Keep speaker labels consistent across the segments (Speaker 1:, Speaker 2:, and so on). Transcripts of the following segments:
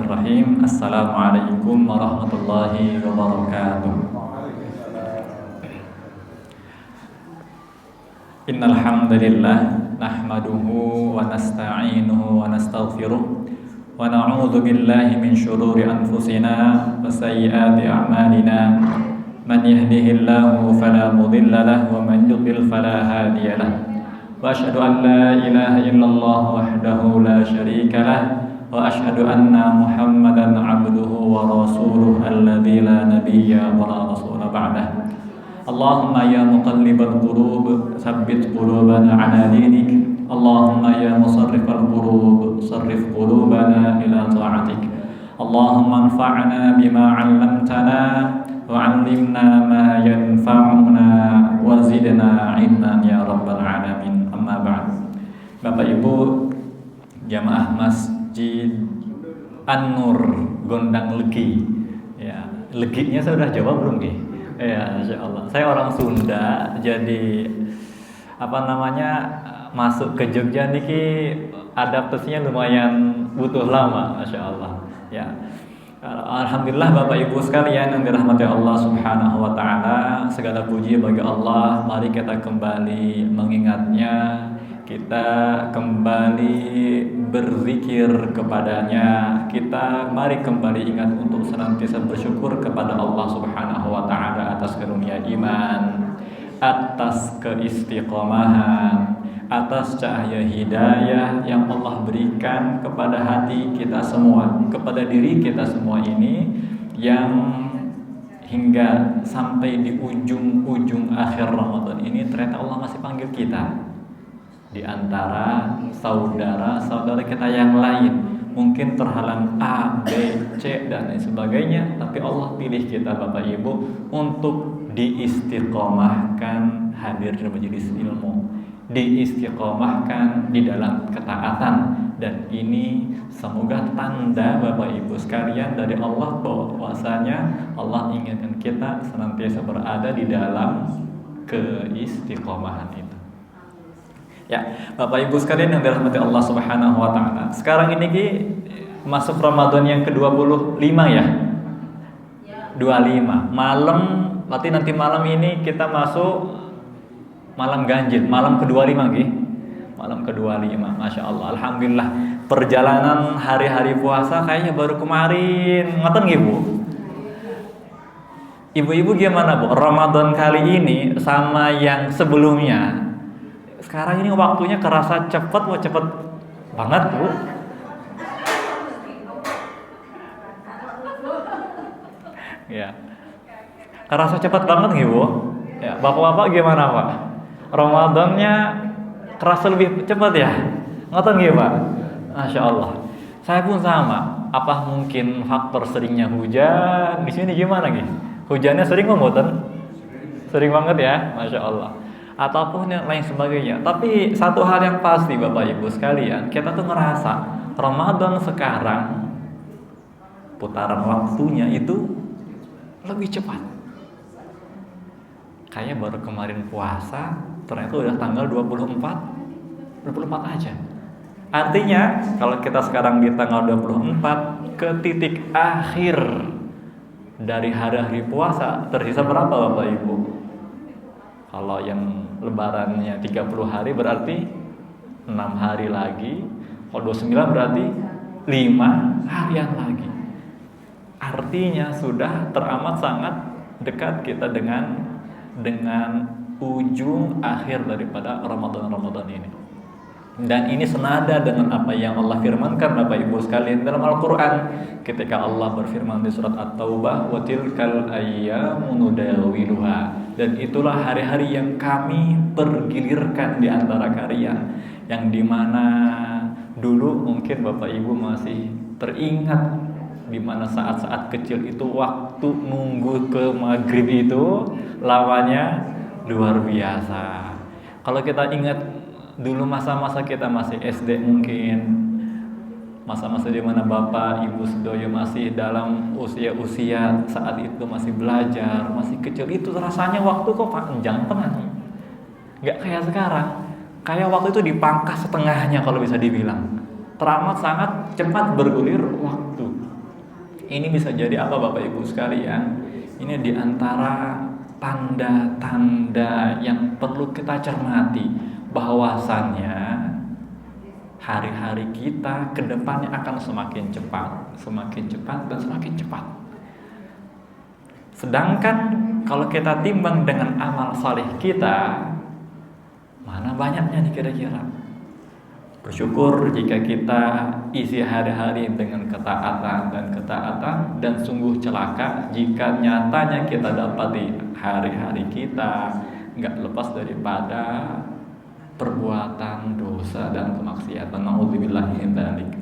Speaker 1: Bismillahirrahmanirrahim. Assalamualaikum warahmatullahi wabarakatuh. Innal hamdalillah nahmaduhu wa nasta'inuhu wa nastaghfiruh wa na'udzu billahi min shururi anfusina wa sayyiati a'malina. Man yahdihillahu fala mudilla lahu wa man yudlil fala hadiya lahu. Wa asyhadu an la ilaha illallah wahdahu la syarika lah wa asyhadu anna Muhammadan 'abduhu wa rasuluhu alladzi la nabiyya wa la rasula ba'dah. Allahumma ya muqallibal qulub tsabbit qulubana 'ala dinik. Allahumma ya musarrifal qulub sarrif qulubana ila ta'atik. Allahumma anfa'na bima 'allamtana wa 'allimna ma yanfa'una wa zidna 'ilman ya rabbal alamin. Amma ba'd. Bapak Ibu jamaah Masjid An-Nur Gondang Legi. Ya, leginya saya udah jawab belum nih? Ya, insyaallah. Saya orang Sunda, jadi masuk ke Jogja niki adaptasinya lumayan butuh lama, masyaallah. Ya. Alhamdulillah Bapak Ibu sekalian yang dirahmati Allah Subhanahu wa taala, segala puji bagi Allah. Mari kita kembali mengingatnya, kita kembali berzikir kepadanya, kita mari kembali ingat untuk senantiasa bersyukur kepada Allah Subhanahu wa taala atas karunia iman, atas keistiqomahan, atas cahaya hidayah yang Allah berikan kepada hati kita semua, kepada diri kita semua ini, yang hingga sampai di ujung-ujung akhir Ramadan ini ternyata Allah masih panggil kita. Di antara saudara-saudara kita yang lain mungkin terhalang A, B, C dan lain sebagainya, tapi Allah pilih kita Bapak Ibu untuk diistiqomahkan hadir di majelis ilmu, diistiqomahkan di dalam ketaatan. Dan ini semoga tanda Bapak Ibu sekalian dari Allah bahwasanya Allah inginkan kita senantiasa berada di dalam keistiqomahan itu. Ya, Bapak Ibu sekalian yang dirahmati Allah Subhanahu wa taala. Sekarang ini masuk Ramadan yang ke-25 ya. 25. Malam, berarti nanti malam ini kita masuk malam ganjil, malam ke-25 nggih. Malam ke-25. Masya Allah. Alhamdulillah. Perjalanan hari-hari puasa kayaknya baru kemarin. Ngoten nggih, Bu? Ibu-ibu gimana, Bu? Ramadan kali ini sama yang sebelumnya. Sekarang ini waktunya kerasa cepat, cepet banget, Bu. Ya. Kerasa cepat banget nih, Bu. Ya, Bapak-bapak gimana, Pak? Ramadannya kerasa lebih cepat ya? Ngoten nggih, Pak? Masya Allah. Saya pun sama. Apa mungkin faktor seringnya hujan? Di sini gimana nih? Hujannya sering mboten? Sering banget ya, Masya Allah. Ataupun yang lain sebagainya. Tapi satu hal yang pasti Bapak Ibu sekalian, kita tuh ngerasa Ramadan sekarang putaran waktunya itu lebih cepat. Kayak baru kemarin puasa, ternyata udah tanggal 24 aja. Artinya kalau kita sekarang di tanggal 24 ke titik akhir dari hari-hari puasa, tersisa berapa Bapak Ibu? Kalau yang lebarannya 30 hari berarti 6 hari lagi. Kalau 29 berarti 5 harian lagi. Artinya sudah teramat sangat dekat kita dengan ujung akhir daripada Ramadan ini. Dan ini senada dengan apa yang Allah firmankan Bapak Ibu sekalian dalam Al-Quran, ketika Allah berfirman di surat At-Taubah, wa tilkal ayyamu nudawiluha, dan itulah hari-hari yang kami pergilirkan di antara kalian, yang dimana dulu mungkin Bapak Ibu masih teringat dimana saat-saat kecil itu waktu nunggu ke maghrib itu lawannya luar biasa. Kalau kita ingat dulu masa-masa kita masih SD, mungkin masa-masa di mana Bapak Ibu sedoyo masih dalam usia-usia saat itu masih belajar, masih kecil, itu rasanya waktu kok panjang banget. Nggak kayak sekarang. Kayak waktu itu dipangkas setengahnya kalau bisa dibilang. Teramat sangat cepat bergulir waktu. Ini bisa jadi apa Bapak Ibu sekalian? Ini diantara tanda-tanda yang perlu kita cermati, bahwasannya hari-hari kita ke depannya akan semakin cepat dan semakin cepat. Sedangkan kalau kita timbang dengan amal saleh kita, mana banyaknya nih kira-kira? Bersyukur jika kita isi hari-hari dengan ketaatan, dan sungguh celaka jika nyatanya kita dapati hari-hari kita nggak lepas daripada perbuatan dosa dan kemaksiatan. Nauzubillahi min dzalik.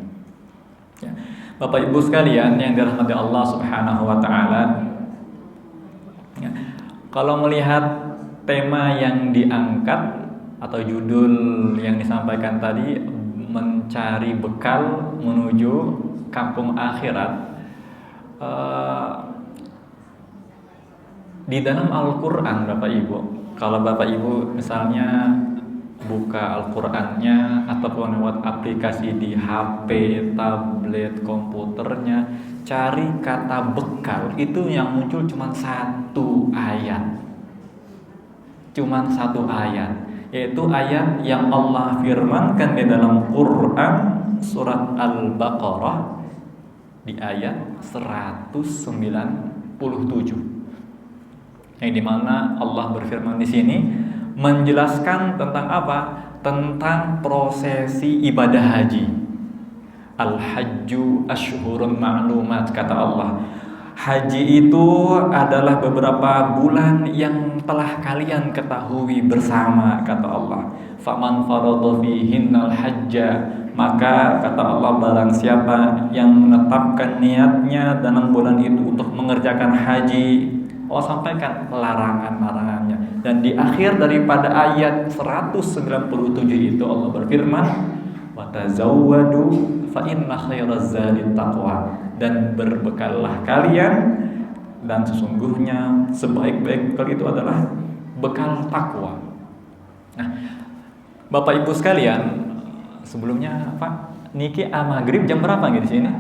Speaker 1: Ya. Bapak Ibu sekalian yang dirahmati Allah Subhanahu wa taala, ya. Kalau melihat tema yang diangkat atau judul yang disampaikan tadi, mencari bekal menuju kampung akhirat, di dalam Al-Quran Bapak Ibu, kalau Bapak Ibu misalnya buka Al-Qurannya ataupun lewat aplikasi di HP, tablet, komputernya, cari kata bekal, itu yang muncul cuma satu ayat, yaitu ayat yang Allah firmankan di dalam Quran surat Al-Baqarah di ayat 197, yang dimana Allah berfirman di sini menjelaskan tentang apa? Tentang prosesi ibadah haji. Al-hajju asyhurun ma'lumat, kata Allah. Haji itu adalah beberapa bulan yang telah kalian ketahui bersama, kata Allah. Faman faradha fihinnal hajja, maka kata Allah, barang siapa yang menetapkan niatnya dalam bulan itu untuk mengerjakan haji, Allah sampaikan larangan-larangannya. Dan di akhir daripada ayat 197 itu Allah berfirman, wa tazawwadu fa inna khairaz zadit taqwa, dan berbekallah kalian, dan sesungguhnya sebaik-baik bekal itu adalah bekal takwa. Nah, Bapak Ibu sekalian, sebelumnya Pak niki maghrib jam berapa nih di sini?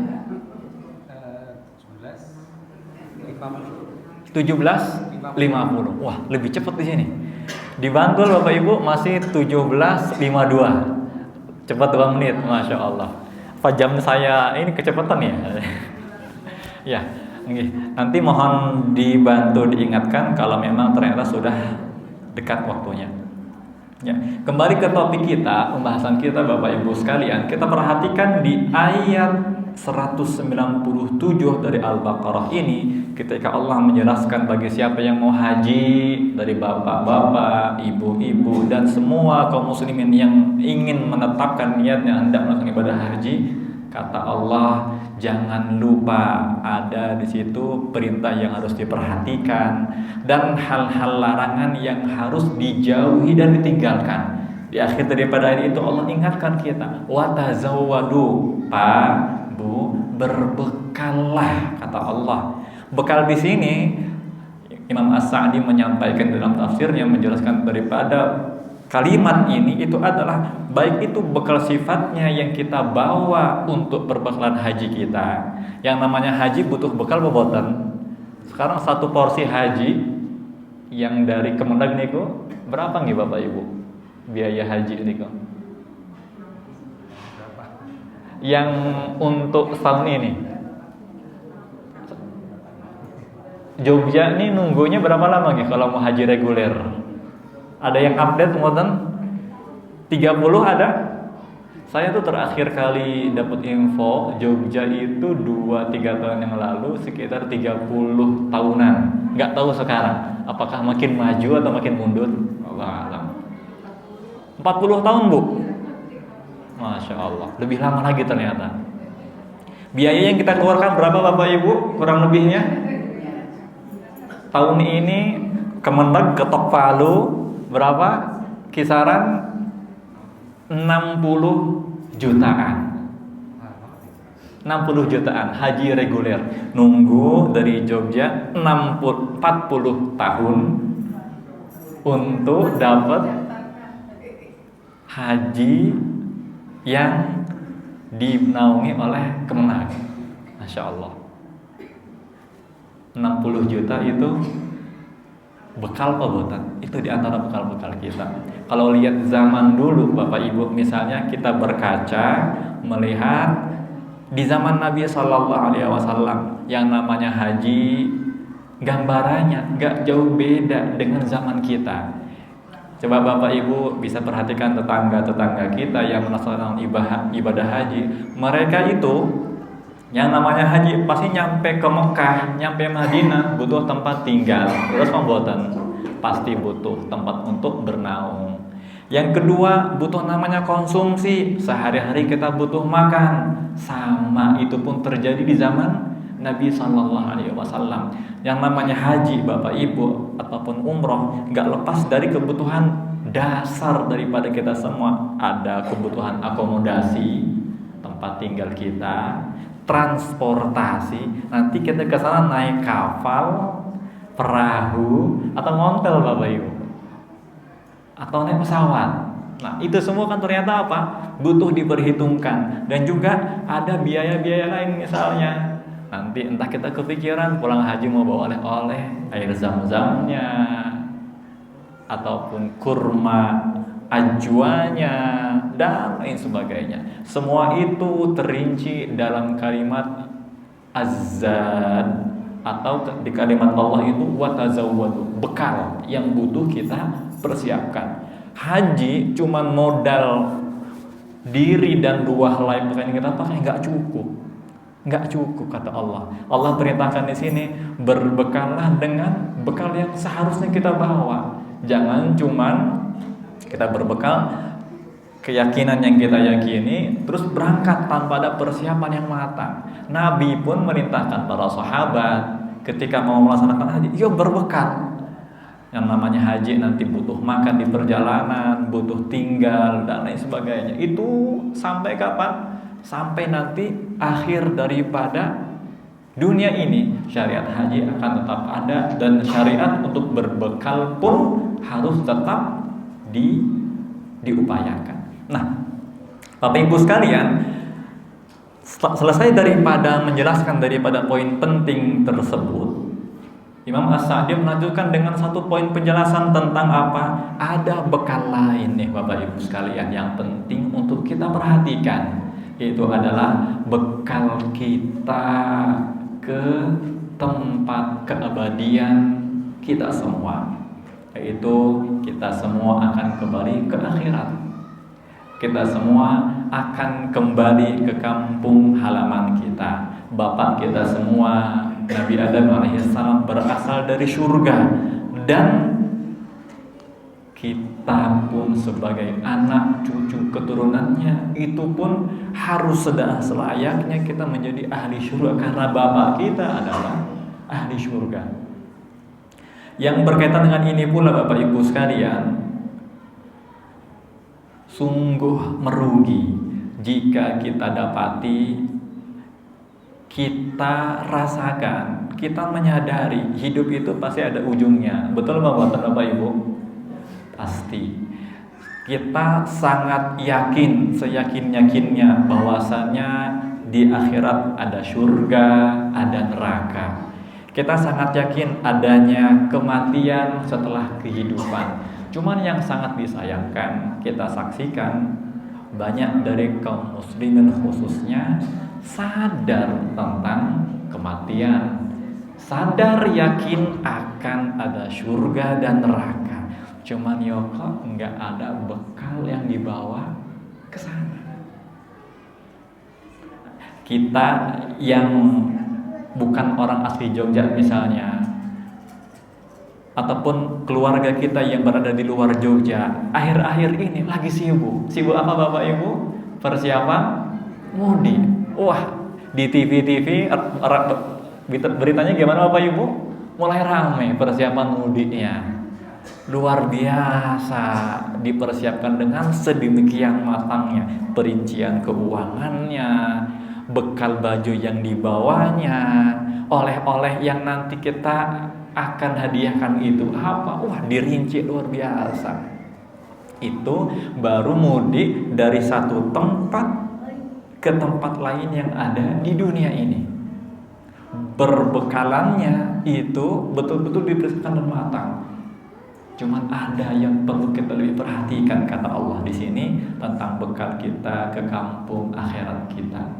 Speaker 1: 17.50. Wah, lebih cepat di sini. Di Bantul Bapak Ibu masih 17.52. Cepat 2 menit, Masya Allah. Apa jam saya ini kecepatan ya? Ya, nanti mohon dibantu diingatkan kalau memang ternyata sudah dekat waktunya. Ya, kembali ke topik kita, pembahasan kita Bapak Ibu sekalian, kita perhatikan di ayat 197 dari Al-Baqarah ini, ketika Allah menjelaskan bagi siapa yang mau haji, dari bapak-bapak, ibu-ibu, dan semua kaum muslimin yang ingin menetapkan niatnya hendak melakukan ibadah haji, kata Allah, jangan lupa ada di situ perintah yang harus diperhatikan dan hal-hal larangan yang harus dijauhi dan ditinggalkan. Di akhir daripada ayat itu Allah ingatkan kita, wa tazawwadu, Pak, Bu, berbekallah, kata Allah. Bekal di sini Imam As-Sa'di menyampaikan dalam tafsirnya, menjelaskan daripada kalimat ini itu adalah baik itu bekal sifatnya yang kita bawa untuk perbekalan haji kita. Yang namanya haji butuh bekal bobotan. Sekarang satu porsi haji yang dari Kemendag niku berapa nih Bapak Ibu? Biaya haji niku. Yang untuk tahun ini. Jogja nih nunggunya berapa lama nih kalau mau haji reguler? Ada yang update ngoten? 30 ada? Saya tuh terakhir kali dapat info Jogja itu 2-3 tahun yang lalu sekitar 30 tahunan. Nggak tahu sekarang apakah makin maju atau makin mundur. Allah alam. 40 tahun Bu. Masya Allah, lebih lama lagi ternyata. Biaya yang kita keluarkan berapa Bapak Ibu? Kurang lebihnya tahun ini Kemendag ketok palu berapa? Kisaran 60 jutaan. 60 jutaan haji reguler. Nunggu dari Jogja 40 tahun untuk dapat haji yang dinaungi oleh Kemenag. Masya Allah. 60 juta itu bekal pembuatan. Itu diantara bekal-bekal kita. Kalau lihat zaman dulu Bapak Ibu, misalnya kita berkaca melihat di zaman Nabi Shallallahu Alaihi Wasallam yang namanya haji, gambarannya gak jauh beda dengan zaman kita. Coba Bapak Ibu bisa perhatikan tetangga-tetangga kita yang melaksanakan ibadah haji. Mereka itu yang namanya haji pasti nyampe ke Mekah, nyampe Madinah butuh tempat tinggal. Terus pembuatan pasti butuh tempat untuk bernaung. Yang kedua butuh namanya konsumsi. Sehari-hari kita butuh makan. Sama itu pun terjadi di zaman Nabi Sallallahu Alaihi Wasallam. Yang namanya haji Bapak Ibu ataupun umroh nggak lepas dari kebutuhan dasar daripada kita semua. Ada kebutuhan akomodasi, tempat tinggal kita, transportasi. Nanti kita ke sana naik kapal, perahu, atau ngontel Bapak Ibu, atau naik pesawat. Nah itu semua kan ternyata apa? Butuh diperhitungkan. Dan juga ada biaya-biaya lain, misalnya nanti entah kita kepikiran pulang haji mau bawa oleh-oleh, air zam-zamnya, ataupun kurma ajwanya, dan lain sebagainya. Semua itu terinci dalam kalimat azad, atau di kalimat Allah itu watazawwadu, bekal yang butuh kita persiapkan. Haji cuman modal diri dan dua helai pakaian kita pakai nggak cukup kata Allah. Allah perintahkan di sini berbekallah dengan bekal yang seharusnya kita bawa. Jangan cuman kita berbekal keyakinan yang kita yakini terus berangkat tanpa ada persiapan yang matang. Nabi pun merintahkan para sahabat ketika mau melaksanakan haji, yuk berbekal. Yang namanya haji nanti butuh makan di perjalanan, butuh tinggal dan lain sebagainya. Itu sampai kapan? Sampai nanti akhir daripada dunia ini, syariat haji akan tetap ada, dan syariat untuk berbekal pun harus tetap diupayakan. Nah, Bapak Ibu sekalian, selesai daripada menjelaskan daripada poin penting tersebut, Imam As-Sa'di melanjutkan dengan satu poin penjelasan tentang apa? Ada bekal lain nih Bapak Ibu sekalian yang penting untuk kita perhatikan. Itu adalah bekal kita ke tempat keabadian kita semua. Yaitu kita semua akan kembali ke akhirat. Kita semua akan kembali ke kampung halaman kita. Bapak kita semua, Nabi Adam alaihissalam, berasal dari surga, dan kita pun sebagai anak cucu keturunannya itu pun harus selayaknya kita menjadi ahli surga, karena bapak kita adalah ahli surga. Yang berkaitan dengan ini pula Bapak Ibu sekalian, sungguh merugi jika kita dapati, kita rasakan, kita menyadari hidup itu pasti ada ujungnya. Betul Bapak Ibu? Pasti. Kita sangat yakin, seyakin-yakinnya bahwasannya di akhirat ada surga, ada neraka. Kita sangat yakin adanya kematian setelah kehidupan. Cuman yang sangat disayangkan, kita saksikan banyak dari kaum muslimin khususnya sadar tentang kematian, sadar yakin akan ada surga dan neraka. Cuman kok nggak ada bekal yang dibawa ke sana. Kita yang bukan orang asli Jogja misalnya, ataupun keluarga kita yang berada di luar Jogja, akhir-akhir ini lagi sibuk apa Bapak Ibu? Persiapan mudik. Wah, di TV beritanya gimana Bapak Ibu? Mulai ramai persiapan mudiknya. Luar biasa, dipersiapkan dengan sedemikian matangnya, perincian keuangannya, bekal baju yang dibawanya, oleh-oleh yang nanti kita akan hadiahkan itu apa? Wah, dirinci luar biasa. Itu baru mudik dari satu tempat ke tempat lain yang ada di dunia ini. berbekalannya itu betul-betul dipersiapkan dan matang. Cuman ada yang perlu kita lebih perhatikan, kata Allah di sini tentang bekal kita ke kampung akhirat kita.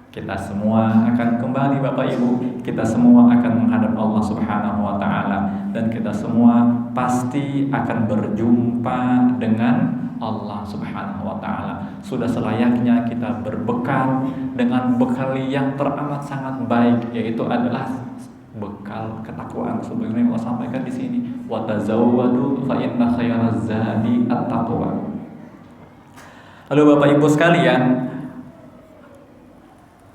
Speaker 1: Kita semua akan kembali Bapak Ibu, kita semua akan menghadap Allah Subhanahu wa taala, dan kita semua pasti akan berjumpa dengan Allah Subhanahu wa taala. Sudah selayaknya kita berbekal dengan bekal yang teramat sangat baik, yaitu adalah bekal ketakwaan. Sebagaimana Allah sampaikan di sini, wa tazawwadu fa inna khairaz zadi at-taqwa. Lalu Bapak Ibu sekalian,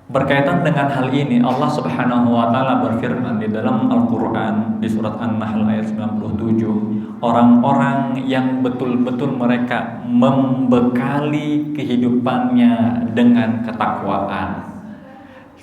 Speaker 1: berkaitan dengan hal ini Allah Subhanahu wa taala berfirman di dalam Al-Qur'an di surat An-Nahl ayat 97, orang-orang yang betul-betul mereka membekali kehidupannya dengan ketakwaan,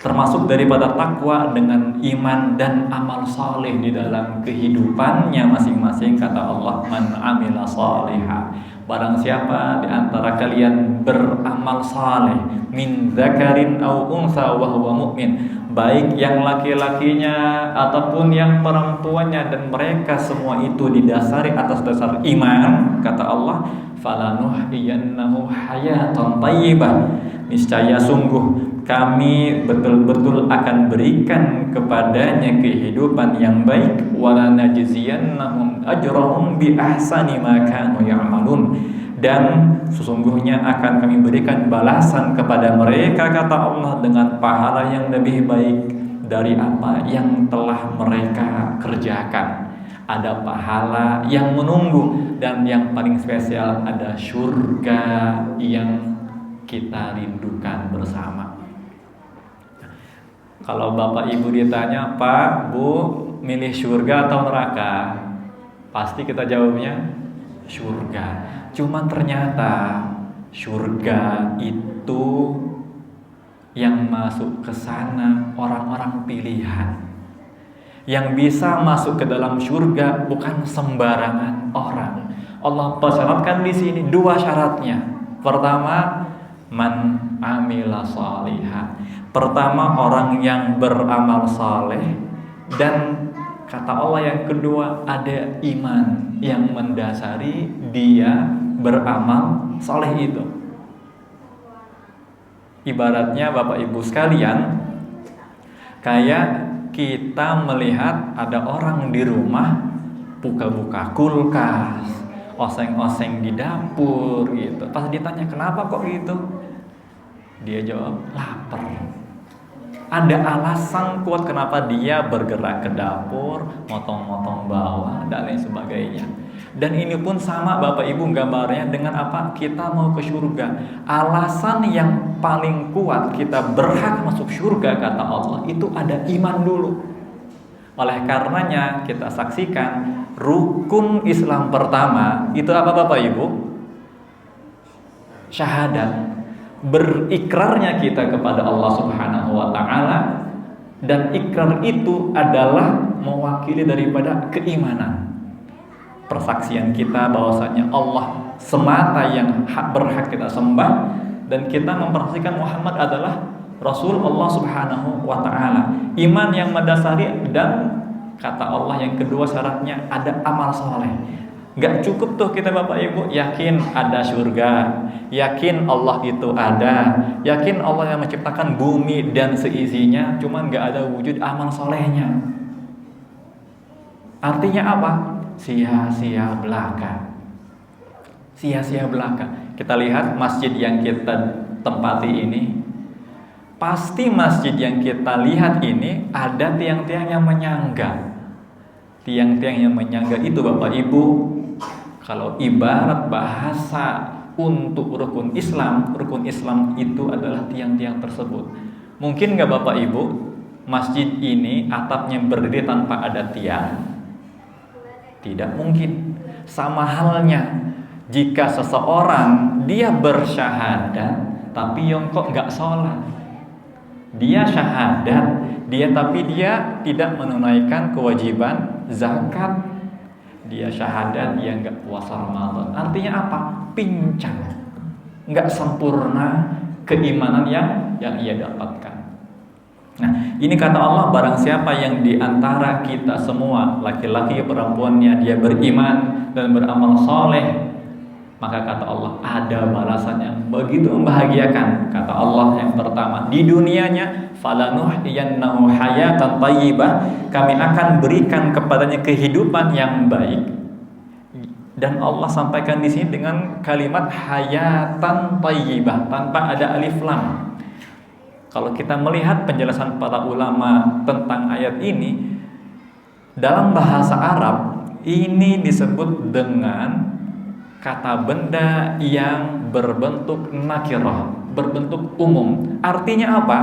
Speaker 1: termasuk daripada takwa dengan iman dan amal saleh di dalam kehidupannya masing-masing. Kata Allah, man amila salihah, barang siapa di antara kalian beramal saleh, min dzakarin au unsa wa huwa mu'min, baik yang laki-lakinya ataupun yang perempuannya, dan mereka semua itu didasari atas dasar iman, kata Allah, falanuhyiyannahu hayatan thayyibah, niscaya sungguh kami betul-betul akan berikan kepadanya kehidupan yang baik, wala najziyannahum ajrahum bi ahsani ma kanu ya'malun, dan sesungguhnya akan kami berikan balasan kepada mereka, kata Allah, dengan pahala yang lebih baik dari apa yang telah mereka kerjakan. Ada pahala yang menunggu, dan yang paling spesial ada surga yang kita rindukan bersama. Kalau Bapak Ibu ditanya, Pak, Bu, milih surga atau neraka? Pasti kita jawabnya surga. Cuman ternyata surga itu yang masuk ke sana orang-orang pilihan. Yang bisa masuk ke dalam surga bukan sembarangan orang. Allah persyaratkan di sini dua syaratnya. Pertama, man amila salihah. Pertama, orang yang beramal saleh, dan kata Allah yang kedua, ada iman yang mendasari dia beramal saleh itu. Ibaratnya Bapak Ibu sekalian, kayak kita melihat ada orang di rumah buka-buka kulkas, oseng-oseng di dapur gitu. Pas ditanya kenapa kok gitu, dia jawab lapar. Ada alasan kuat kenapa dia bergerak ke dapur, motong-motong bawang dan lain sebagainya. Dan ini pun sama Bapak Ibu gambarnya dengan apa? Kita mau ke surga. Alasan yang paling kuat kita berhak masuk surga, kata Allah, itu ada iman dulu. Oleh karenanya kita saksikan rukun Islam pertama itu apa Bapak Ibu? Syahadat. Berikrarnya kita kepada Allah Subhanahu wa taala, dan ikrar itu adalah mewakili daripada keimanan. Persaksian kita bahwasanya Allah semata yang berhak kita sembah, dan kita mempersaksikan Muhammad adalah Rasul Allah Subhanahu wa taala. Iman yang mendasari, dan kata Allah yang kedua syaratnya ada amal saleh. Gak cukup tuh kita Bapak Ibu yakin ada surga, yakin Allah itu ada, yakin Allah yang menciptakan bumi dan seisinya, cuman gak ada wujud amal solehnya. Artinya apa? Sia-sia belaka. Sia-sia belaka. Kita lihat masjid yang kita tempati ini, pasti masjid yang kita lihat ini ada tiang-tiang yang menyangga. Tiang-tiang yang menyangga itu Bapak Ibu, kalau ibarat bahasa untuk rukun Islam itu adalah tiang-tiang tersebut. Mungkin nggak Bapak Ibu, masjid ini atapnya berdiri tanpa ada tiang? Tidak mungkin. Sama halnya jika seseorang dia bersyahadat tapi kok nggak sholat, dia syahadat, tapi dia tidak menunaikan kewajiban zakat, dia syahadat, dia nggak puasa Ramadan. Artinya apa? Pincang, nggak sempurna keimanan yang ia dapatkan. Nah, Ini kata Allah, barang siapa yang di antara kita semua, laki-laki perempuannya, dia beriman dan beramal soleh, maka kata Allah ada balasan yang begitu membahagiakan. Kata Allah yang pertama, di dunianya falanuhyiyannahu hayatan thayyibah, kami akan berikan kepadanya kehidupan yang baik. Dan Allah sampaikan di sini dengan kalimat hayatan thayyibah tanpa ada alif lam. Kalau kita melihat penjelasan para ulama tentang ayat ini, dalam bahasa Arab ini disebut dengan kata benda yang berbentuk nakirah, berbentuk umum. Artinya apa?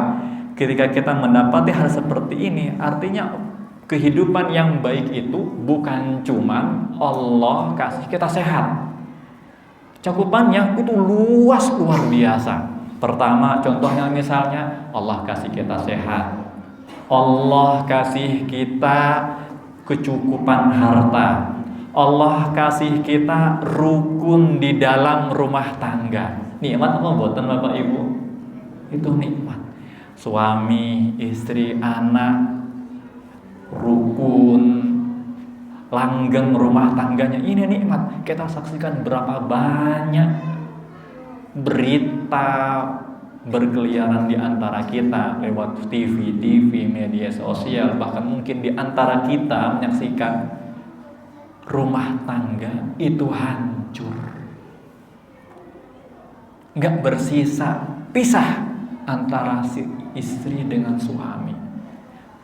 Speaker 1: Ketika kita mendapati hal seperti ini, artinya kehidupan yang baik itu bukan cuma Allah kasih kita sehat. Cakupannya itu luas, luar biasa. Pertama, contohnya misalnya Allah kasih kita sehat, Allah kasih kita kecukupan harta, Allah kasih kita rukun di dalam rumah tangga. Nikmat apa buatan Bapak Ibu? Itu nikmat. Suami, istri, anak, rukun, langgeng rumah tangganya, ini nikmat. Kita saksikan berapa banyak berita berkeliaran di antara kita lewat TV, media sosial, bahkan mungkin di antara kita menyaksikan rumah tangga itu hancur, nggak bersisa, pisah antara si istri dengan suami.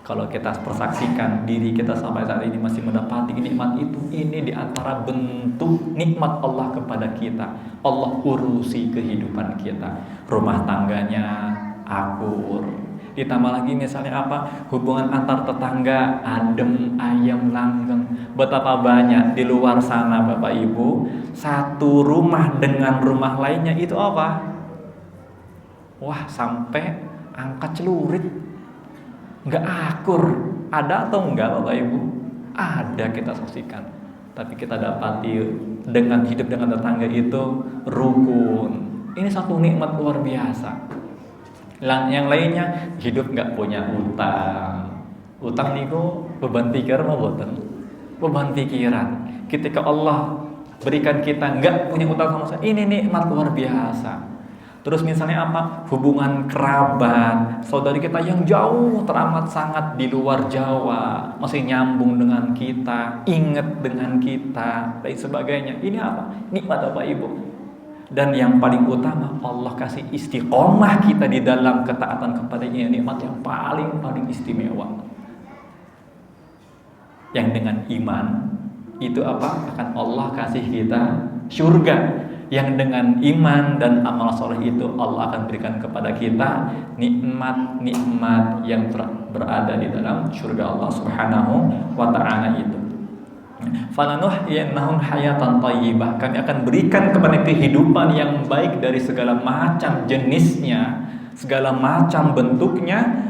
Speaker 1: Kalau kita persaksikan diri kita sampai saat ini masih mendapati nikmat itu, ini diantara bentuk nikmat Allah kepada kita. Allah urusi kehidupan kita, rumah tangganya akur. Ditambah lagi misalnya apa? Hubungan antar tetangga adem, ayem, langgeng. Betapa banyak di luar sana Bapak Ibu, satu rumah dengan rumah lainnya itu apa? Wah, sampai angkat celurit, nggak akur. Ada atau enggak Bapak Ibu? Ada, kita saksikan. Tapi kita dapati dengan hidup dengan tetangga itu rukun. Ini satu nikmat luar biasa. Yang lainnya hidup nggak punya utang. Utang niku beban pikiran mau boten? Beban pikiran. Ketika Allah berikan kita nggak punya utang sama saya, ini nikmat luar biasa. Terus misalnya apa? Hubungan kerabat, saudari kita yang jauh teramat sangat di luar Jawa, masih nyambung dengan kita, ingat dengan kita, dan sebagainya. Ini apa? Nikmat Bapak Ibu. Dan yang paling utama, Allah kasih istiqomah kita di dalam ketaatan kepadanya, nikmat yang paling istimewa. Yang dengan iman itu apa? Akan Allah kasih kita surga. Yang dengan iman dan amal soleh itu Allah akan berikan kepada kita nikmat-nikmat yang berada di dalam surga Allah Subhanahu wa ta'ala itu. Falanuhyiyannahu hayatan thayyibah, kami akan berikan kepada kehidupan yang baik dari segala macam jenisnya, segala macam bentuknya.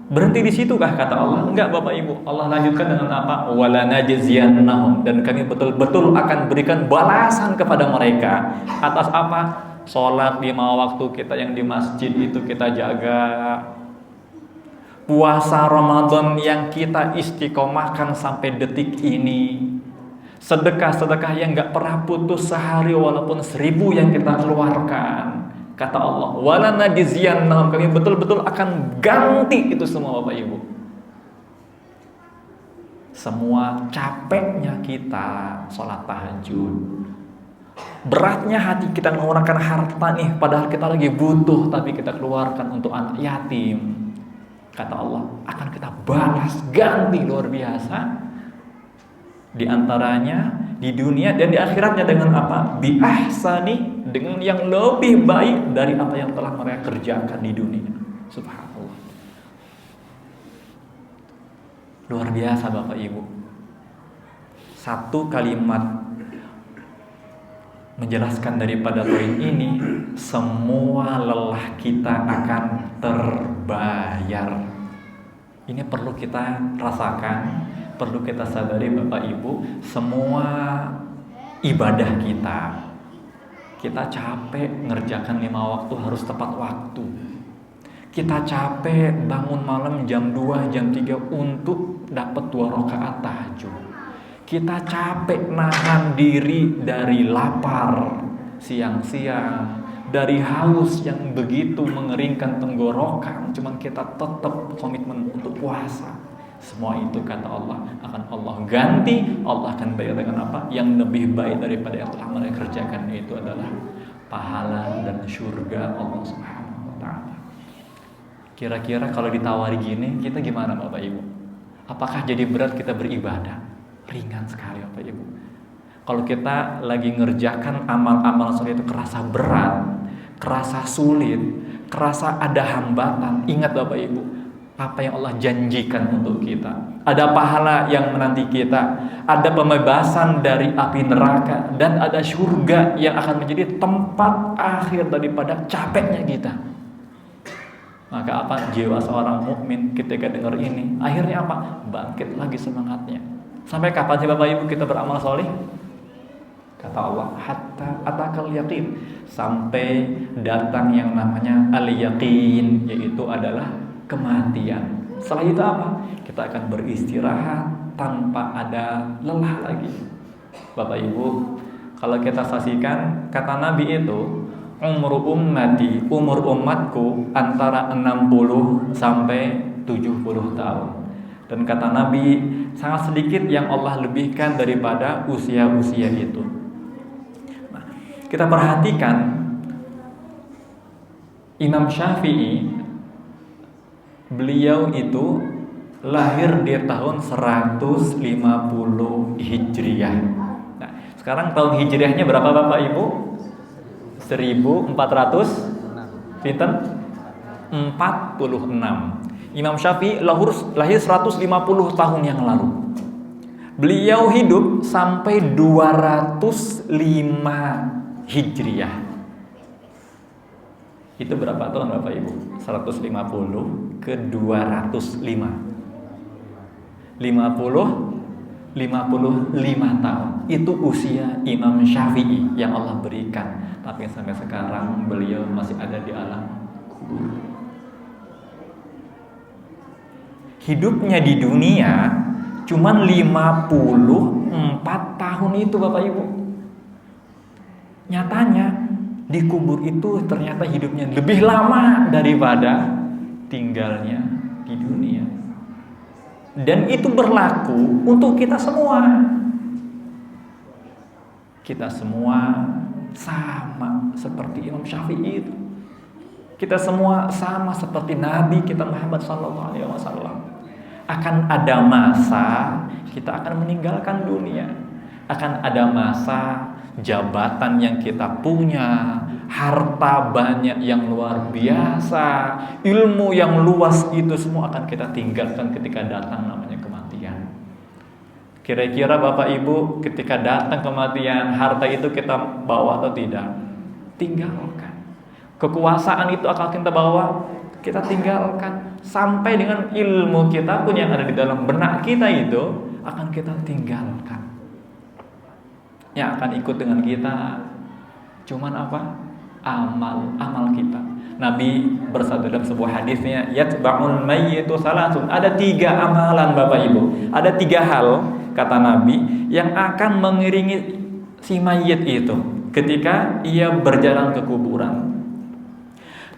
Speaker 1: Berhenti di situkah kata Allah? Enggak Bapak Ibu. Allah lanjutkan dengan apa? Walanajziyannahum, dan kami betul-betul akan berikan balasan kepada mereka atas apa? Sholat 5 waktu kita yang di masjid itu kita jaga. Puasa Ramadan yang kita istiqomahkan sampai detik ini. Sedekah-sedekah yang gak pernah putus sehari walaupun 1000 yang kita keluarkan. Kata Allah, walanajziyannahum, kami betul-betul akan ganti itu semua Bapak Ibu. Semua capeknya kita sholat tahajud, beratnya hati kita mengeluarkan harta nih, padahal kita lagi butuh, tapi kita keluarkan untuk anak yatim. Kata Allah, akan kita balas ganti luar biasa. Di antaranya di dunia dan di akhiratnya dengan apa? Bi ahsani, dengan yang lebih baik dari apa yang telah mereka kerjakan di dunia. Subhanallah. Luar biasa Bapak Ibu. Satu kalimat menjelaskan daripada poin ini, semua lelah kita akan terbayar. Ini perlu kita rasakan, perlu kita sadari Bapak Ibu. Semua ibadah kita capek ngerjakan 5 waktu harus tepat waktu. Kita capek bangun malam jam 2, jam 3 untuk dapat 2 rakaat tahajud. Kita capek nahan diri dari lapar siang-siang, dari haus yang begitu mengeringkan tenggorokan, cuman kita tetap komitmen untuk puasa. Semua itu kata Allah akan Allah ganti, Allah akan bayar dengan apa? Yang lebih baik daripada yang telah mereka kerjakan, yaitu adalah pahala dan surga Allah Subhanahu wa taala. Kira-kira kalau ditawari gini, kita gimana Bapak Ibu? Apakah jadi berat kita beribadah? Ringan sekali Bapak Ibu. Kalau kita lagi ngerjakan amal-amal soleh itu kerasa berat, kerasa sulit, kerasa ada hambatan, ingat Bapak Ibu, apa yang Allah janjikan untuk kita. Ada pahala yang menanti kita, ada pembebasan dari api neraka, dan ada surga yang akan menjadi tempat akhir daripada capeknya kita. Maka apa jiwa seorang mukmin ketika dengar ini, akhirnya apa? Bangkit lagi semangatnya. Sampai kapan sih Bapak Ibu kita beramal soleh? Kata Allah, hatta atakal yaqin, sampai datang yang namanya al-yaqin, yaitu adalah kematian. Setelah itu apa? Kita akan beristirahat tanpa ada lelah lagi. Bapak Ibu, kalau kita saksikan, kata Nabi itu, umur umatku antara 60 sampai 70 tahun. Dan kata Nabi, sangat sedikit yang Allah lebihkan daripada usia-usia itu. Nah, kita perhatikan Imam Syafi'i, beliau itu lahir di tahun 150 Hijriah. Nah, sekarang tahun Hijriahnya berapa Bapak Ibu? 1400 pinten? 46. Imam Syafi'i lahir 150 tahun yang lalu. Beliau hidup sampai 205 Hijriah. Itu berapa tahun Bapak Ibu? 150 ke 205. 55 tahun. Itu usia Imam Syafi'i yang Allah berikan. Tapi sampai sekarang beliau masih ada di alam kubur. Hidupnya di dunia cuman 54 tahun itu Bapak Ibu. Nyatanya di kubur itu ternyata hidupnya lebih lama daripada tinggalnya di dunia. Dan itu berlaku untuk kita semua. Kita semua sama seperti Imam Syafi'i itu. Kita semua sama seperti Nabi kita Muhammad SAW. Akan ada masa kita akan meninggalkan dunia. Akan ada masa jabatan yang kita punya, harta banyak yang luar biasa, ilmu yang luas, itu semua akan kita tinggalkan ketika datang namanya kematian. Kira-kira Bapak Ibu ketika datang kematian, harta itu kita bawa atau tidak? Tinggalkan. Kekuasaan itu akan kita bawa, kita tinggalkan. Sampai dengan ilmu kita pun yang ada di dalam benak kita itu akan kita tinggalkan. Yang akan ikut dengan kita cuman apa? Amal kita. Nabi bersabda dalam sebuah hadisnya, yatba'ul mayyitu salasun. Ada 3 amalan Bapak Ibu. Ada 3 hal kata Nabi yang akan mengiringi si mayit itu ketika ia berjalan ke kuburan.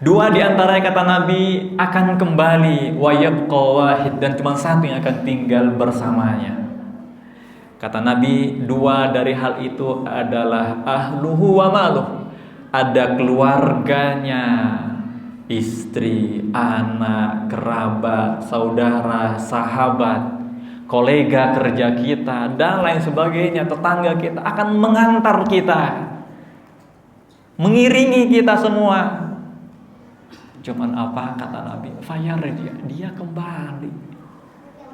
Speaker 1: 2 di antaranya kata Nabi akan kembali, wa yabqa wahid, dan cuma 1 yang akan tinggal bersamanya. Kata Nabi, 2 dari hal itu adalah ahluhu wa maluh. Ada keluarganya, istri, anak, kerabat, saudara, sahabat, kolega kerja kita, dan lain sebagainya, tetangga kita akan mengantar kita, mengiringi kita semua. Cuman apa kata Nabi? Fayarji, dia kembali.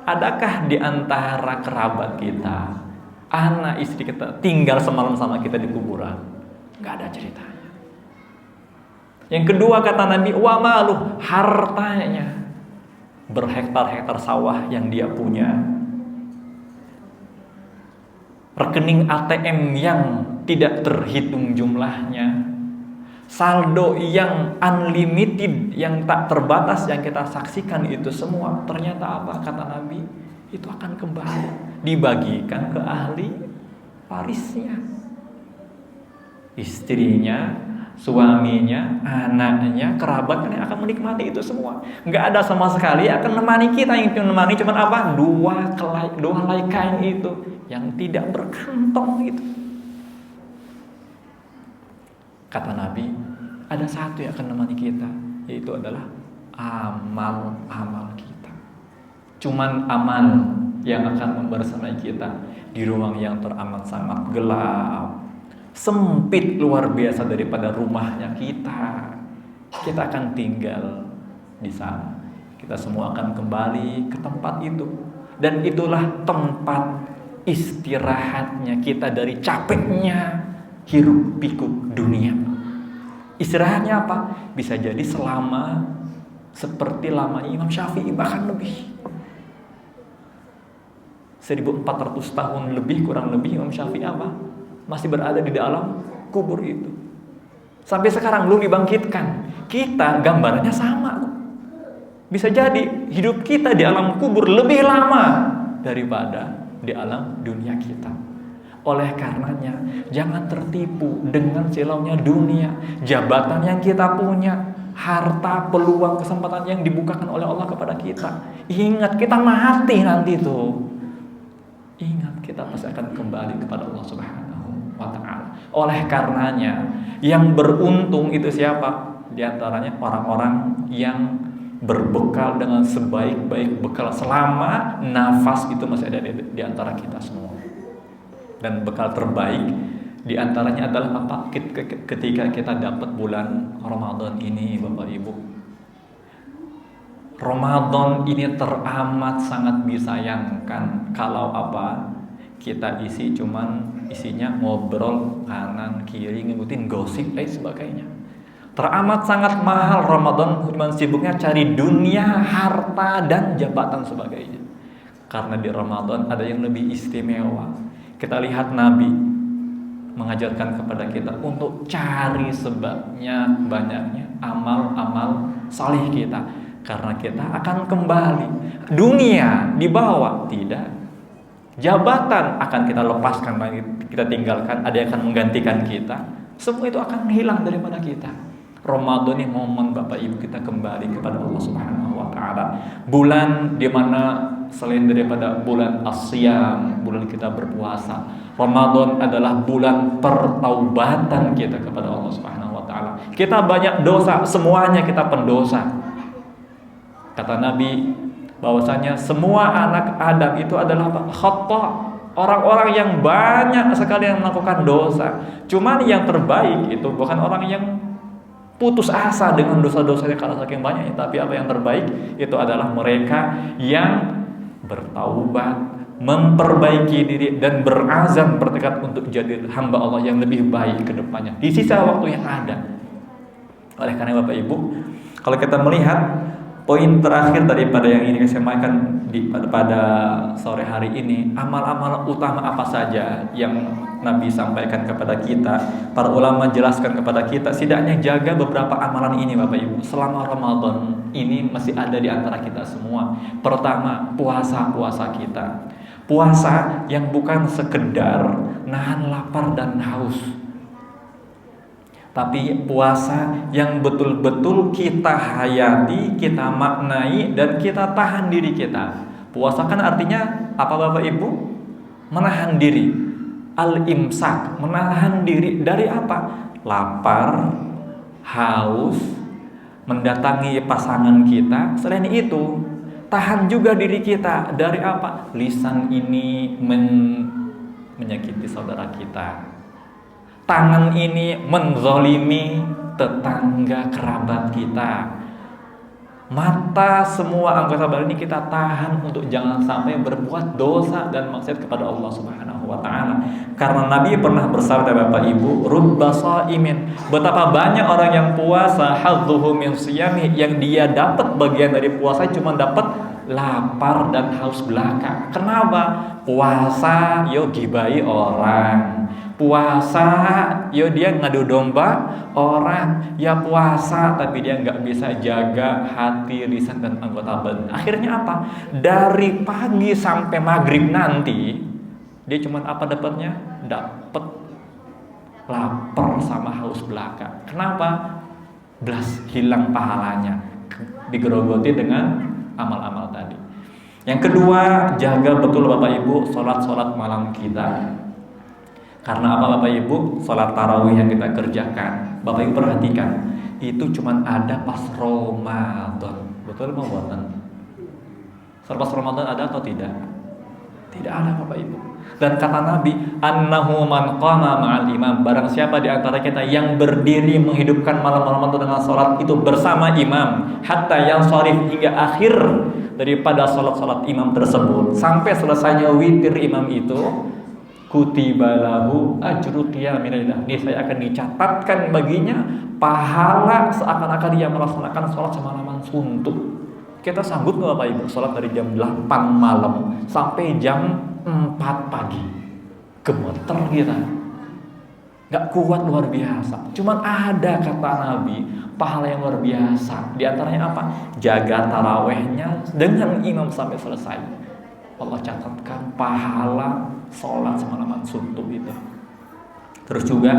Speaker 1: Adakah di antara kerabat kita, anak istri kita tinggal semalam sama kita di kuburan? Gak ada ceritanya. Yang kedua kata Nabi, wa maluh, hartanya, berhektar-hektar sawah yang dia punya, rekening ATM yang tidak terhitung jumlahnya, saldo yang unlimited, yang tak terbatas yang kita saksikan itu semua ternyata apa kata Nabi? Itu akan kembali dibagikan ke ahli warisnya. Istrinya, suaminya, anaknya, kerabatnya akan menikmati itu semua. Nggak ada sama sekali akan menemani kita. Yang menemani cuma apa? Dua helai kain itu yang tidak berkantong itu. Kata Nabi, ada satu yang akan menemani kita, yaitu adalah amal-amal kita. Cuman amal yang akan membersamai kita di ruang yang teramat sangat gelap, sempit luar biasa daripada rumahnya kita. Kita akan tinggal di sana. Kita semua akan kembali ke tempat itu. Dan itulah tempat istirahatnya kita dari capeknya hiruk pikuk dunia. Istirahatnya apa? Bisa jadi selama seperti lamanya Imam Syafi'i, bahkan lebih 1400 tahun lebih, kurang lebih Imam Syafi'i apa? Masih berada di dalam kubur itu. Sampai sekarang belum dibangkitkan. Kita gambarannya sama. Bisa jadi hidup kita di alam kubur lebih lama daripada di alam dunia kita. Oleh karenanya, jangan tertipu dengan silaunya dunia, jabatan yang kita punya, harta, peluang, kesempatan yang dibukakan oleh Allah kepada kita. Ingat, kita mati nanti tuh. Ingat, kita pasti akan kembali kepada Allah Subhanahu wa Ta'ala. Oleh karenanya, yang beruntung itu siapa? Di antaranya orang-orang yang berbekal dengan sebaik-baik bekal selama nafas itu masih ada di antara kita semua. Dan bekal terbaik di antaranya adalah apa? Ketika kita dapat bulan Ramadan ini, Bapak Ibu. Ramadan ini teramat sangat disayangkan kalau apa? Kita isinya ngobrol kanan kiri, ngikutin gosip dan sebagainya. Teramat sangat mahal Ramadan, cuma sibuknya cari dunia, harta dan jabatan sebagainya. Karena di Ramadan ada yang lebih istimewa. Kita lihat Nabi mengajarkan kepada kita untuk cari sebabnya banyaknya amal-amal salih kita. Karena kita akan kembali. Dunia dibawa, tidak. Jabatan akan kita lepaskan, kita tinggalkan. Ada yang akan menggantikan kita. Semua itu akan hilang daripada kita. Ramadan ini momen Bapak Ibu kita kembali kepada Allah Subhanahu wa Ta'ala. Bulan di mana selain daripada bulan Asyam, bulan kita berpuasa, Ramadan adalah bulan pertaubatan kita kepada Allah Subhanahu wa Ta'ala. Kita banyak dosa, semuanya kita pendosa. Kata Nabi bahwasanya semua anak Adam itu adalah khata', orang-orang yang banyak sekali yang melakukan dosa. Cuman yang terbaik itu bukan orang yang putus asa dengan dosa-dosanya karena saking banyaknya, tapi apa yang terbaik itu adalah mereka yang bertaubat, memperbaiki diri dan berazam bertekad untuk jadi hamba Allah yang lebih baik ke depannya di sisa waktu yang ada. Oleh karena Bapak Ibu, kalau kita melihat poin terakhir daripada yang ini saya sampaikan pada sore hari ini, amal-amal utama apa saja yang Nabi sampaikan kepada kita, para ulama jelaskan kepada kita, setidaknya jaga beberapa amalan ini Bapak Ibu. Selama Ramadan ini masih ada di antara kita semua. Pertama, puasa kita. Puasa yang bukan sekedar nahan lapar dan haus, tapi puasa yang betul-betul kita hayati, kita maknai, dan kita tahan diri kita. Puasa kan artinya apa Bapak Ibu? Menahan diri. Al-imsak, menahan diri dari apa? Lapar, haus, mendatangi pasangan kita. Selain itu, tahan juga diri kita dari apa? Lisan ini menyakiti saudara kita. Tangan ini menzolimi tetangga kerabat kita. Mata, semua anggota badan ini kita tahan untuk jangan sampai berbuat dosa dan maksiat kepada Allah Subhanahu wa Ta'ala. Karena Nabi pernah bersabda Bapak Ibu, rubba shaimin, betapa banyak orang yang puasa, hadzuhu min siyami, yang dia dapat bagian dari puasa cuma dapat lapar dan haus belaka. Kenapa? Puasa yo gibai orang, Puasa, yo dia ngadu domba orang. Ya puasa, tapi dia nggak bisa jaga hati, lisan, dan anggota badan. Akhirnya apa? Dari pagi sampai maghrib nanti, dia cuman apa dapatnya? Dapat lapar sama haus belaka. Kenapa? Blas hilang pahalanya, digerogoti dengan amal-amal tadi. Yang kedua, jaga betul Bapak Ibu sholat malam kita. Karena apa Bapak Ibu? Sholat tarawih yang kita kerjakan, Bapak Ibu perhatikan, itu cuma ada pas Ramadan. Betul mau buatan? Sholat pas Ramadan ada atau tidak? Tidak ada Bapak Ibu. Dan kata Nabi, annahu man qama ma'al imam, barang siapa di antara kita yang berdiri menghidupkan malam Ramadan dengan sholat itu bersama imam, hatta yang sharif, hingga akhir daripada sholat imam tersebut, sampai selesainya witir imam itu, kutibalahu ajru qiyamil. Ini saya akan dicatatkan baginya pahala seakan-akan dia melaksanakan sholat semalaman suntuk. Kita sanggup nggak Bapak Ibu sholat dari jam 8 malam sampai jam 4 pagi? Gemeter kita, nggak kuat, luar biasa. Cuman ada kata Nabi pahala yang luar biasa. Di antaranya apa? Jaga tarawehnya dengan imam sampai selesai. Allah catatkan pahala sholat semalaman suntuk itu. Terus juga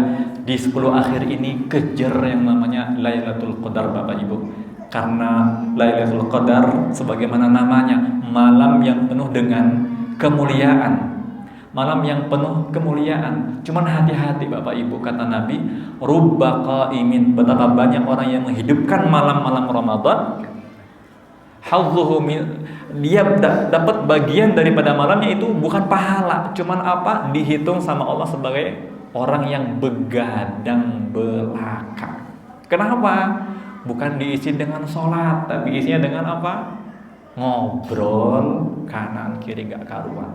Speaker 1: di 10 akhir ini kejar yang namanya Lailatul Qadar Bapak Ibu. Karena Lailatul Qadar sebagaimana namanya, malam yang penuh dengan kemuliaan. Malam yang penuh kemuliaan. Cuman hati-hati Bapak Ibu, kata Nabi, rubba qaimin, betapa banyak orang yang menghidupkan malam-malam Ramadan, dia dapat bagian daripada malamnya itu bukan pahala, cuman apa? Dihitung sama Allah sebagai orang yang begadang belaka. Kenapa? Bukan diisi dengan sholat, tapi isinya dengan apa? Ngobrol kanan kiri gak karuan.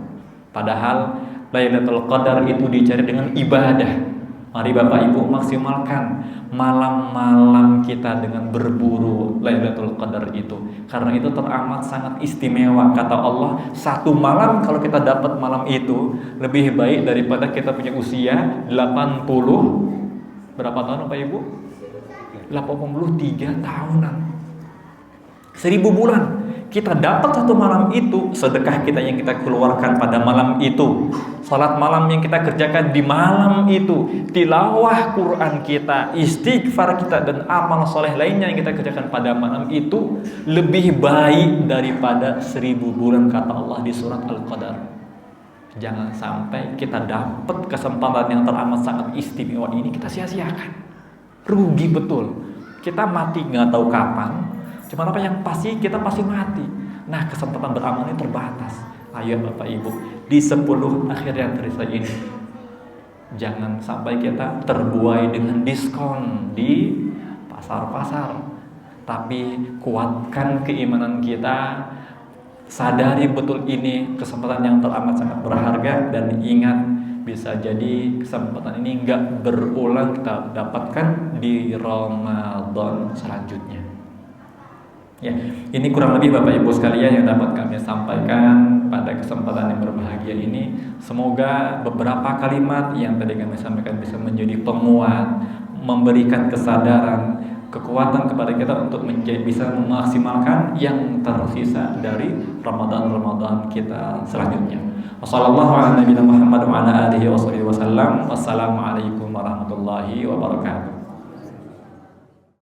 Speaker 1: Padahal Lailatul Qadar itu dicari dengan ibadah. Mari Bapak Ibu maksimalkan malam-malam kita dengan berburu Lailatul Qadar itu. Karena itu teramat sangat istimewa. Kata Allah, satu malam kalau kita dapat malam itu lebih baik daripada kita punya usia 80 berapa tahun Bapak Ibu? 83 tahunan. 1000 bulan. Kita dapat satu malam itu, sedekah kita yang kita keluarkan pada malam itu, salat malam yang kita kerjakan di malam itu, tilawah Quran kita, istighfar kita, dan amal soleh lainnya yang kita kerjakan pada malam itu lebih baik daripada 1000 bulan, kata Allah di surat Al-Qadar. Jangan sampai kita dapat kesempatan yang teramat sangat istimewa ini kita sia-siakan. Rugi betul. Kita mati nggak tahu kapan. Cuma apa yang pasti, kita pasti mati. Nah, kesempatan beramal ini terbatas. Ayo Bapak Ibu, di 10 akhir yang tersisa ini, jangan sampai kita terbuai dengan diskon di pasar-pasar. Tapi kuatkan keimanan kita, sadari betul ini kesempatan yang teramat sangat berharga, dan ingat, bisa jadi kesempatan ini nggak berulang kita dapatkan di Ramadan selanjutnya. Ya, ini kurang lebih Bapak Ibu sekalian yang dapat kami sampaikan pada kesempatan yang berbahagia ini. Semoga beberapa kalimat yang tadi kami sampaikan bisa menjadi penguat, memberikan kesadaran, kekuatan kepada kita untuk bisa memaksimalkan yang tersisa dari Ramadan kita selanjutnya. Wassalamualaikum warahmatullahi wabarakatuh.